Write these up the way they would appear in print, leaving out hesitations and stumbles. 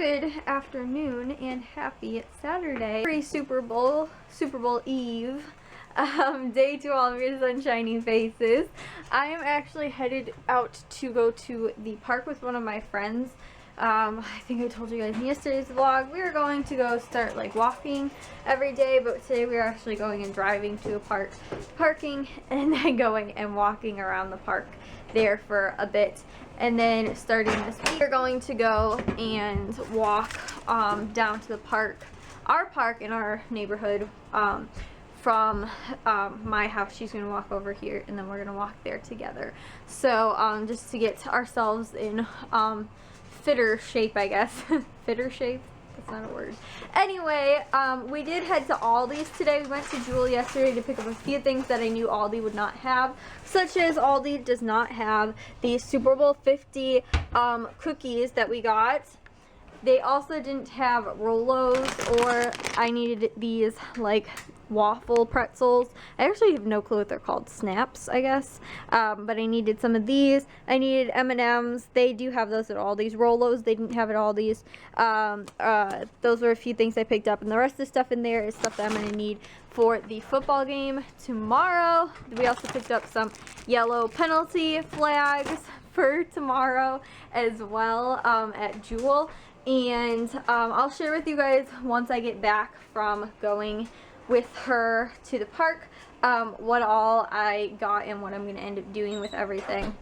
Good afternoon and happy Saturday. Super Bowl Eve. Day to all of your sunshiny faces. I am actually headed out to go to the park with one of my friends. I think I told you guys in yesterday's vlog, we were going to go start like walking every day, but today we are actually going and driving to a park, parking, and then going and walking around the park there for a bit. And then starting this week, we're going to go and walk down to the park, our park in our neighborhood, from my house. She's gonna walk over here and then we're gonna walk there together. So just to get ourselves in fitter shape, I guess. Fitter shape? That's not a word. Anyway, we did head to Aldi's today. We went to Jewel yesterday to pick up a few things that I knew Aldi would not have, such as Aldi does not have the Super Bowl 50 cookies that we got. They also didn't have Rolos, or I needed these like waffle pretzels. I actually have no clue what they're called. Snaps, I guess. But I needed some of these. I needed M&Ms. They do have those at Aldi's. Rolos, they didn't have at Aldi's. Those were a few things I picked up. And the rest of the stuff in there is stuff that I'm going to need for the football game tomorrow. We also picked up some yellow penalty flags for tomorrow as well at Jewel. And I'll share with you guys once I get back from going with her to the park what all I got and what I'm going to end up doing with everything.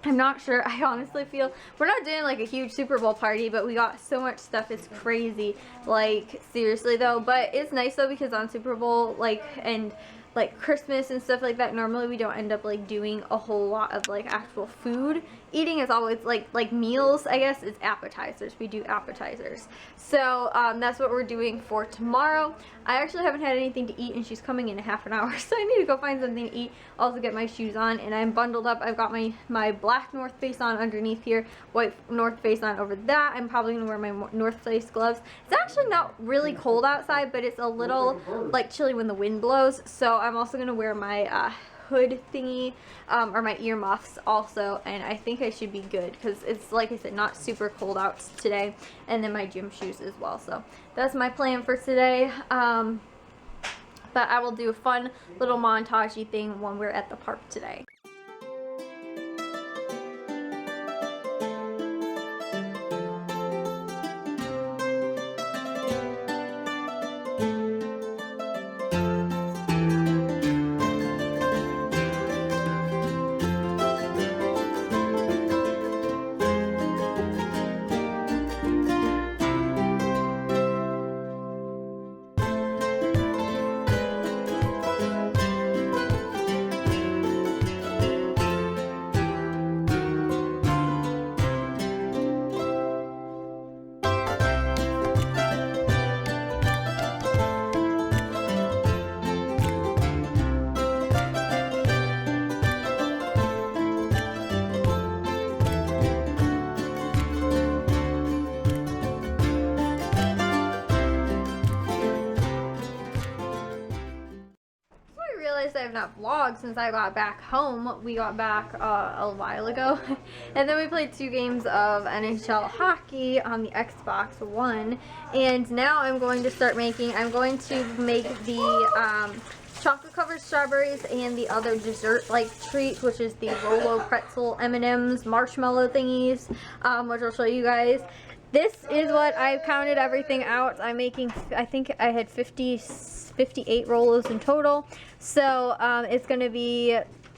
I'm not sure. I honestly feel we're not doing like a huge Super Bowl party, but we got so much stuff, it's crazy. Like, seriously though. But it's nice though, because on Super Bowl and like Christmas and stuff like that, normally we don't end up like doing a whole lot of like actual food eating. Is always like meals, I guess. It's appetizers. We do appetizers. So that's what we're doing for tomorrow. I actually haven't had anything to eat, and she's coming in half an hour, so I need to go find something to eat, also get my shoes on. And I'm bundled up. I've got my black North Face on underneath here, white North Face on over that. I'm probably gonna wear my North Face gloves. It's actually not really cold outside, but it's a little like chilly when the wind blows, so I'm also gonna wear my hood thingy, or my earmuffs also, and I think I should be good because it's, like I said, not super cold out today. And then my gym shoes as well. So that's my plan for today. But I will do a fun little montage-y thing when we're at the park today. I have not vlogged since I got back home. We got back a while ago. And then we played 2 games of NHL hockey on the Xbox One. And now I'm going to make the chocolate covered strawberries and the other dessert like treat, which is the Rolo pretzel M&Ms marshmallow thingies, which I'll show you guys. This is what I've counted everything out. I'm making, I think I had 58 Rolos in total. So it's going to be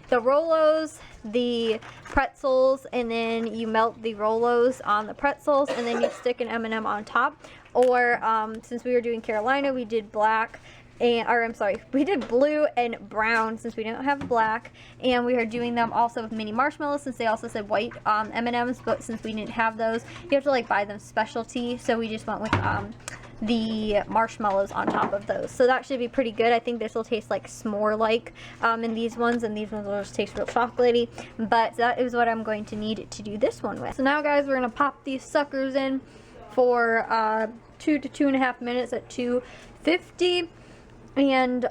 the Rolos, the pretzels, and then you melt the Rolos on the pretzels, and then you stick an M&M on top. Or since we were doing Carolina, we did black. We did blue and brown since we didn't have black, and we are doing them also with mini marshmallows since they also said white M&Ms, but since we didn't have those, you have to like buy them specialty, so we just went with the marshmallows on top of those. So that should be pretty good. I think this will taste like s'more-like in these ones, and these ones will just taste real chocolatey, but that is what I'm going to need to do this one with. So now, guys, we're going to pop these suckers in for 2 to 2.5 minutes at 250. And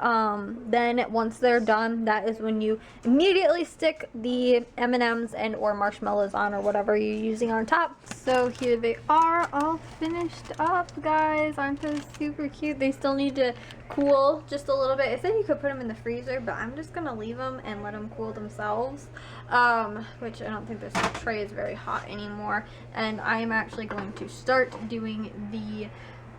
then once they're done, that is when you immediately stick the M&Ms and or marshmallows on, or whatever you're using on top. So here they are, all finished up, guys. Aren't those super cute? They still need to cool just a little bit. It said you could put them in the freezer, but I'm just gonna leave them and let them cool themselves, which I don't think this tray is very hot anymore. And I am actually going to start doing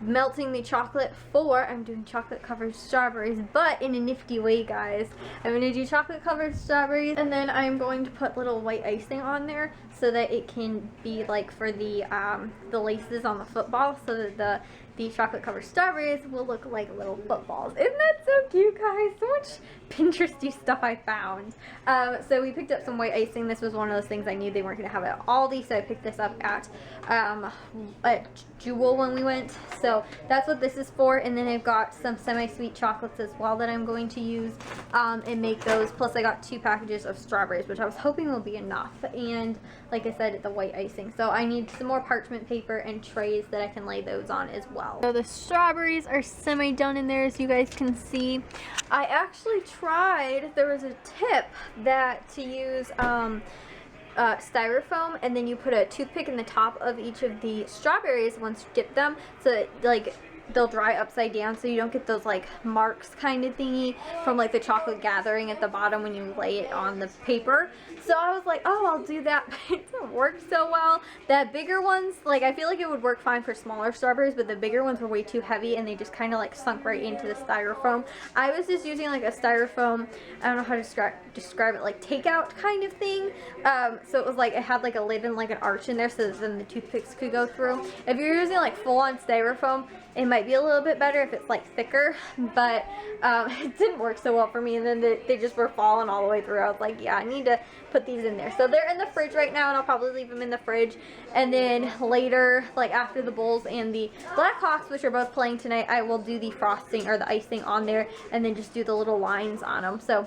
melting the chocolate I'm doing chocolate covered strawberries, but in a nifty way, guys. I'm going to do chocolate covered strawberries, and then I'm going to put little white icing on there so that it can be like for the laces on the football, so that the chocolate covered strawberries will look like little footballs. Isn't that so cute, guys? So much Pinteresty stuff I found. So we picked up some white icing. This was one of those things I knew they weren't going to have at Aldi, so I picked this up at Jewel when we went. So that's what this is for. And then I've got some semi-sweet chocolates as well that I'm going to use and make those. Plus I got 2 packages of strawberries, which I was hoping will be enough. And like I said, the white icing. So I need some more parchment paper and trays that I can lay those on as well. So the strawberries are semi-done in there, as you guys can see. I actually tried, there was a tip that to use styrofoam, and then you put a toothpick in the top of each of the strawberries once you dip them, so that like they'll dry upside down, so you don't get those like marks kind of thingy from like the chocolate gathering at the bottom when you lay it on the paper. So I was like, oh, I'll do that, but it didn't work so well. The bigger ones, like I feel like it would work fine for smaller strawberries, but the bigger ones were way too heavy and they just kind of like sunk right into the styrofoam. I was just using like a styrofoam, I don't know how to describe it, like takeout kind of thing. So it was like, it had like a lid and like an arch in there so that then the toothpicks could go through. If you're using like full-on styrofoam, it might be a little bit better if it's like thicker, but it didn't work so well for me, and then they just were falling all the way through. I was like, yeah, I need to put these in there. So they're in the fridge right now, and I'll probably leave them in the fridge. And then later, like after the Bulls and the Blackhawks, which are both playing tonight, I will do the frosting or the icing on there, and then just do the little lines on them. So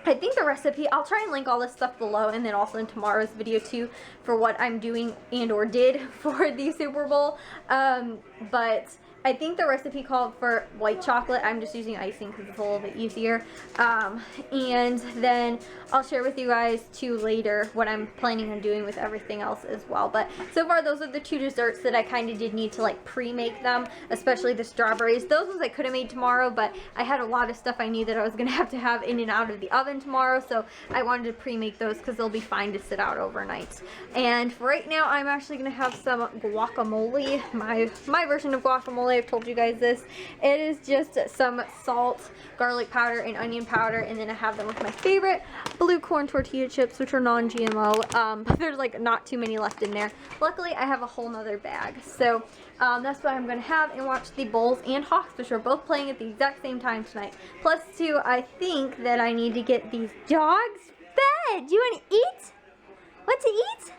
I think the recipe, I'll try and link all this stuff below, and then also in tomorrow's video too, for what I'm doing and or did for the Super Bowl. But I think the recipe called for white chocolate. I'm just using icing because it's a little bit easier. And then I'll share with you guys too later what I'm planning on doing with everything else as well. But so far, those are the 2 desserts that I kind of did need to like pre-make them, especially the strawberries. Those ones I could have made tomorrow, but I had a lot of stuff I knew that I was going to have in and out of the oven tomorrow, so I wanted to pre-make those because they'll be fine to sit out overnight. And for right now, I'm actually going to have some guacamole, my version of guacamole. I've told you guys this. It is just some salt, garlic powder, and onion powder, and then I have them with my favorite blue corn tortilla chips, which are non-GMO, but there's like not too many left in there. Luckily, I have a whole nother bag, so that's what I'm going to have and watch the Bulls and Hawks, which are both playing at the exact same time tonight. Plus, too, I think that I need to get these dogs fed. Do you want to eat? What to eat?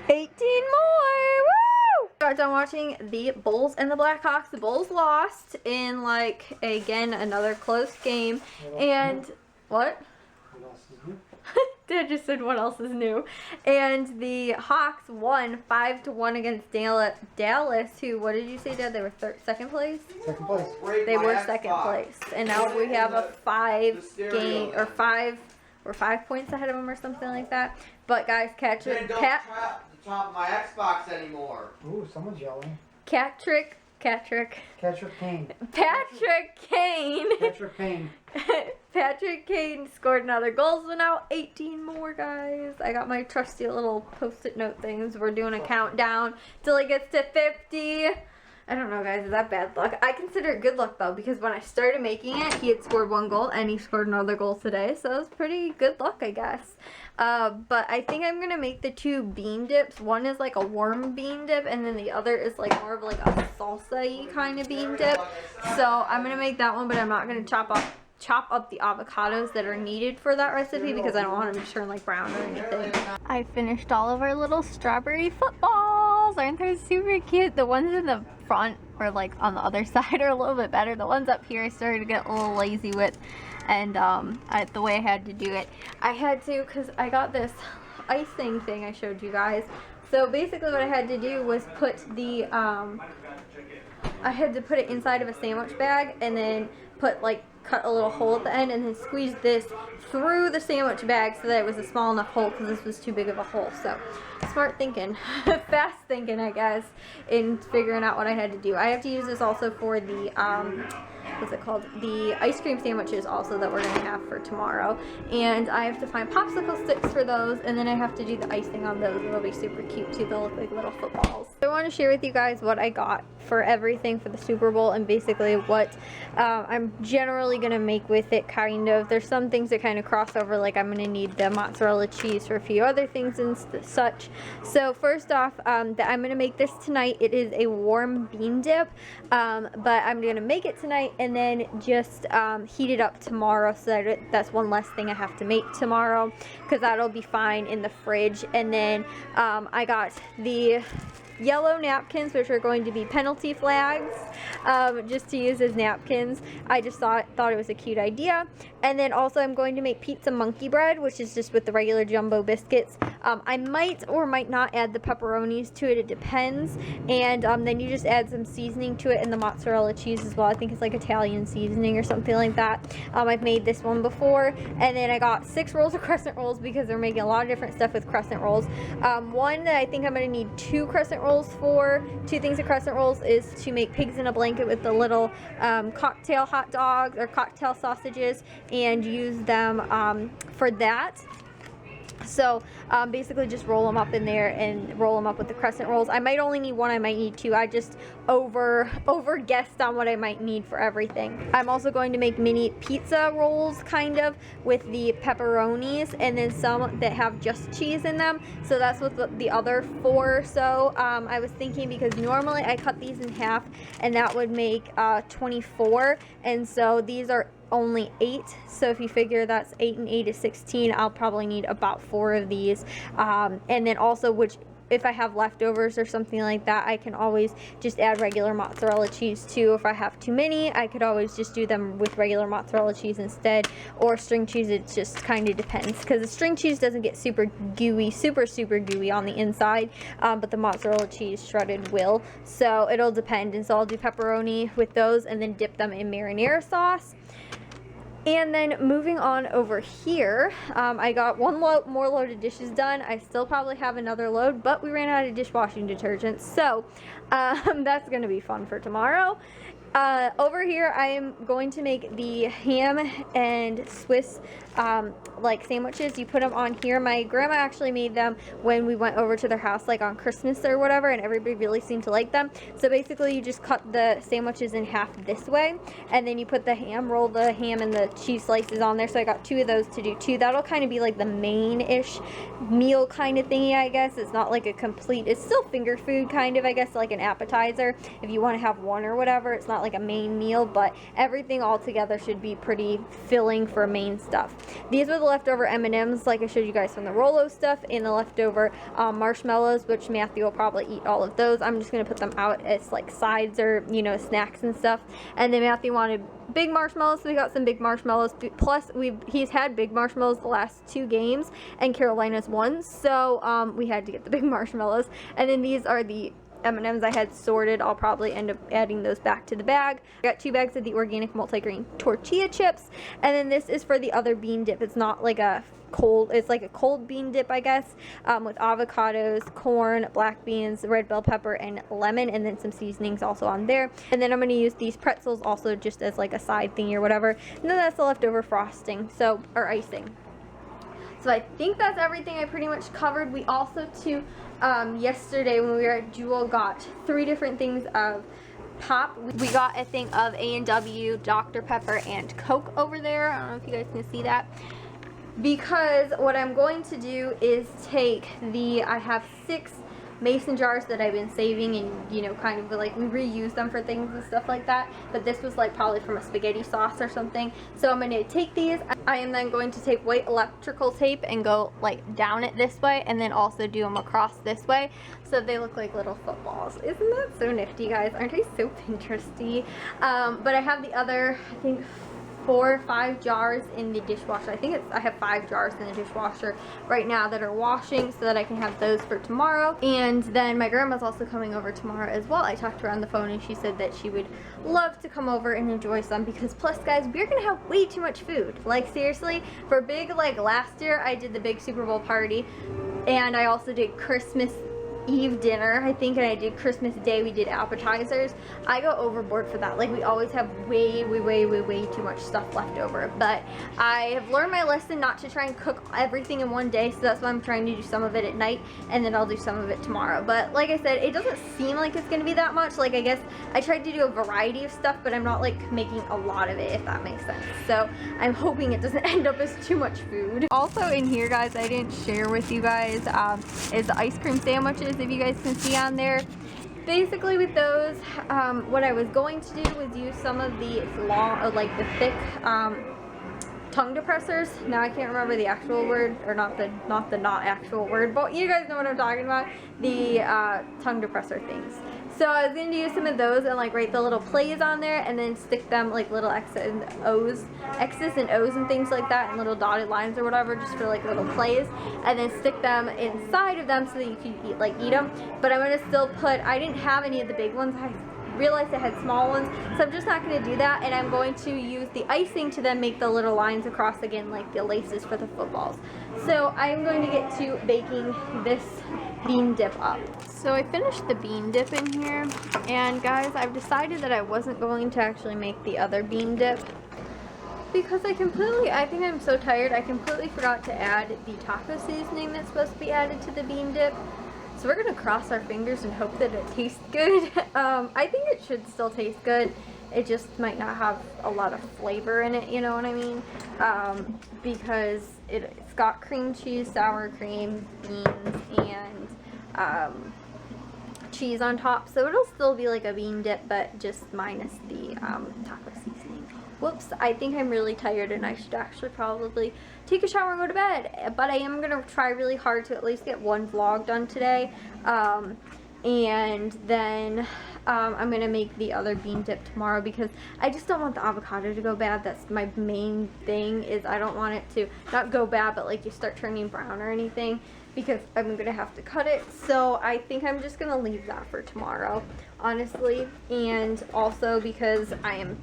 18 more! Woo! Got done watching the Bulls and the Blackhawks. The Bulls lost in, like, again, another close game. And, what? Dad just said what else is new. And the Hawks won 5-1 against Dallas, who, what did you say, Dad? They were second place? Second place. They were second place. And now we have a 5 points ahead of them or something like that. But guys, catch it. Don't trap the top of my Xbox anymore. Ooh, someone's yelling. Patrick Kane. Patrick Kane scored another goal, so now 18 more, guys. I got my trusty little post-it note things. We're doing a countdown till he gets to 50. I don't know, guys, is that bad luck? I consider it good luck, though, because when I started making it, he had scored 1 goal, and he scored another goal today, so it was pretty good luck, I guess. But I think I'm going to make the 2 bean dips. One is like a warm bean dip, and then the other is like more of like a salsa-y kind of bean dip. So I'm going to make that one, but I'm not going to chop up the avocados that are needed for that recipe because I don't want them to turn like brown or anything. I finished all of our little strawberry footballs. Aren't they super cute? The ones in the front or like on the other side are a little bit better. The ones up here I started to get a little lazy with, and the way I had to do it, I had to, because I got this icing thing I showed you guys. So basically what I had to do was put the I had to put it inside of a sandwich bag and then cut a little hole at the end and then squeeze this through the sandwich bag so that it was a small enough hole because this was too big of a hole. So smart thinking, fast thinking, I guess, in figuring out what I had to do. I have to use this also for the what's it called, the ice cream sandwiches also that we're gonna have for tomorrow, and I have to find popsicle sticks for those, and then I have to do the icing on those. It'll be super cute too. They'll look like little footballs. I want to share with you guys what I got for everything for the Super Bowl and basically what I'm generally gonna make with it. Kind of, there's some things that kind of cross over, like I'm gonna need the mozzarella cheese for a few other things and such. So first off, that I'm gonna make this tonight. It is a warm bean dip, but I'm gonna make it tonight and then just heat it up tomorrow, so that that's one less thing I have to make tomorrow, because that'll be fine in the fridge. And then I got the yellow napkins, which are going to be penalty flags, just to use as napkins. I just thought it was a cute idea. And then also I'm going to make pizza monkey bread, which is just with the regular jumbo biscuits. I might or might not add the pepperonis to it, it depends. And then you just add some seasoning to it and the mozzarella cheese as well. I think it's like Italian seasoning or something like that. I've made this one before. And then I got 6 rolls of crescent rolls because they're making a lot of different stuff with crescent rolls. One that I think I'm going to need 2 crescent rolls for, 2 things of crescent rolls, is to make pigs in a blanket with the little cocktail hot dogs or cocktail sausages, and use them for that. So basically just roll them up in there and roll them up with the crescent rolls. I might only need 1, I might need 2. I just over guessed on what I might need for everything. I'm also going to make mini pizza rolls kind of with the pepperonis, and then some that have just cheese in them. So that's what the other 4. So I was thinking, because normally I cut these in half and that would make 24, and so these are only 8, so if you figure that's 8 and 8 is 16, I'll probably need about 4 of these. And then also, which if I have leftovers or something like that, I can always just add regular mozzarella cheese too. If I have too many, I could always just do them with regular mozzarella cheese instead, or string cheese. It just kind of depends, because the string cheese doesn't get super gooey, super gooey on the inside, but the mozzarella cheese shredded will, so it'll depend. And so I'll do pepperoni with those and then dip them in marinara sauce. And then moving on over here, I got 1 more load of dishes done. I still probably have another load, but we ran out of dishwashing detergent, so that's going to be fun for tomorrow. Over here, I am going to make the ham and Swiss like sandwiches. You put them on here. My grandma actually made them when we went over to their house, like on Christmas or whatever, and everybody really seemed to like them. So basically you just cut the sandwiches in half this way, and then you put the ham, roll the ham and the cheese slices on there. So I got 2 of those to do too. That'll kind of be like the main-ish meal kind of thingy, I guess. It's not like a complete, it's still finger food kind of, I guess, like an appetizer if you want to have one or whatever. It's not like a main meal, but everything all together should be pretty filling for main stuff. These were the leftover M&Ms, like I showed you guys from the Rolo stuff, and the leftover marshmallows, which Matthew will probably eat all of those. I'm just going to put them out as like sides or, you know, snacks and stuff. And then Matthew wanted big marshmallows, so we got some big marshmallows. Plus, he's had big marshmallows the last 2 games, and Carolina's won, so we had to get the big marshmallows. And then these are the M&Ms I had sorted. I'll probably end up adding those back to the bag. I got 2 bags of the organic multigrain tortilla chips, and then this is for the other bean dip. It's not like a cold, it's like a cold bean dip, I guess, with avocados, corn, black beans, red bell pepper, and lemon, and then some seasonings also on there. And then I'm going to use these pretzels also just as like a side thing or whatever. And then that's the leftover frosting, so, or icing. So I think that's everything I pretty much covered. We also too, yesterday when we were at Jewel, got 3 different things of pop. We got a thing of A&W, Dr. Pepper, and Coke over there. I don't know if you guys can see that. Because what I'm going to do is take I have 6 mason jars that I've been saving, and you know, kind of like we reuse them for things and stuff like that, but this was like probably from a spaghetti sauce or something. So I'm going to take these. I am then going to take white electrical tape and go like down it this way, and then also do them across this way so they look like little footballs. Isn't that so nifty, guys? Aren't I so Pinteresty? But I have the other, I think, 4 or 5 jars in the dishwasher. I have 5 jars in the dishwasher right now that are washing so that I can have those for tomorrow. And then my grandma's also coming over tomorrow as well. I talked to her on the phone and she said that she would love to come over and enjoy some, because plus guys, we're gonna have way too much food. Like seriously, for big, like last year I did the big Super Bowl party and I also did Christmas Eve dinner, I think, and I did Christmas Day, we did appetizers. I go overboard for that. Like we always have way too much stuff left over. But I have learned my lesson not to try and cook everything in one day, so that's why I'm trying to do some of it at night and then I'll do some of it tomorrow. But like I said, it doesn't seem like it's gonna be that much. Like I guess I tried to do a variety of stuff, but I'm not like making a lot of it, if that makes sense. So I'm hoping it doesn't end up as too much food. Also in here guys, I didn't share with you guys is the ice cream sandwiches, if you guys can see on there. Basically with those, what I was going to do was use some of the long, like the thick tongue depressors. Now I can't remember the actual word, or not actual word, but you guys know what I'm talking about. The tongue depressor things. So I was going to use some of those and like write the little plays on there and then stick them like little X's and O's and things like that, and little dotted lines or whatever, just for like little plays, and then stick them inside of them so that you can eat them. But I'm going to still put, I didn't have any of the big ones. I realized I had small ones, so I'm just not going to do that, and I'm going to use the icing to then make the little lines across again, like the laces for the footballs. So I'm going to get to baking this bean dip up. So I finished the bean dip in here, and guys, I've decided that I wasn't going to actually make the other bean dip because I think I'm so tired, I completely forgot to add the taco seasoning that's supposed to be added to the bean dip. So we're going to cross our fingers and hope that it tastes good. I think it should still taste good. It just might not have a lot of flavor in it, you know what I mean? Because it's got cream cheese, sour cream, beans, and cheese on top. So it'll still be like a bean dip, but just minus the taco seasoning. Whoops, I think I'm really tired and I should actually probably take a shower and go to bed. But I am going to try really hard to at least get one vlog done today. And then I'm going to make the other bean dip tomorrow because I just don't want the avocado to go bad. That's my main thing, is I don't want it to not go bad, but like you start turning brown or anything, because I'm going to have to cut it. So I think I'm just going to leave that for tomorrow, honestly. And also because I am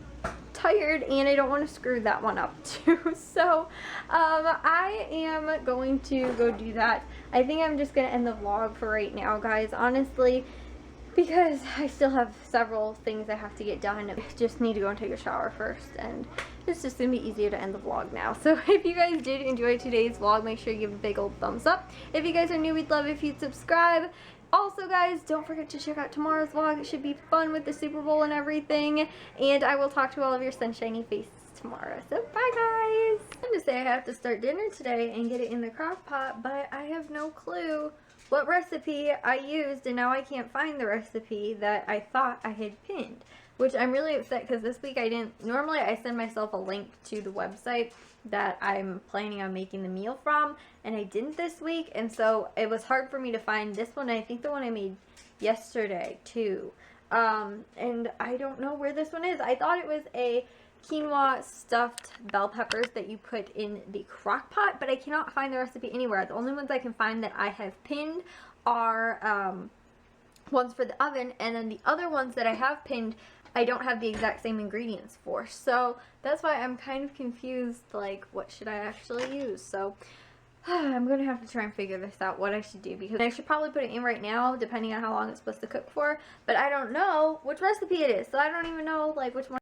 tired and I don't want to screw that one up too. So I am going to go do that. I think I'm just going to end the vlog for right now, guys, honestly, because I still have several things I have to get done. I just need to go and take a shower first, and it's just going to be easier to end the vlog now. So if you guys did enjoy today's vlog, make sure you give a big old thumbs up. If you guys are new, we'd love if you'd subscribe. Also, guys, don't forget to check out tomorrow's vlog. It should be fun with the Super Bowl and everything. And I will talk to all of your sunshiny faces tomorrow. So, bye, guys. I'm going to say I have to start dinner today and get it in the crock pot, but I have no clue what recipe I used, and now I can't find the recipe that I thought I had pinned. Which I'm really upset because this week I didn't. Normally I send myself a link to the website that I'm planning on making the meal from, and I didn't this week, and so it was hard for me to find this one. I think the one I made yesterday too, and I don't know where this one is. I thought it was a quinoa stuffed bell peppers that you put in the crock pot, but I cannot find the recipe anywhere. The only ones I can find that I have pinned are ones for the oven, and then the other ones that I have pinned I don't have the exact same ingredients for. So that's why I'm kind of confused, like, what should I actually use? So I'm going to have to try and figure this out, what I should do, because I should probably put it in right now, depending on how long it's supposed to cook for, but I don't know which recipe it is, so I don't even know, like, which one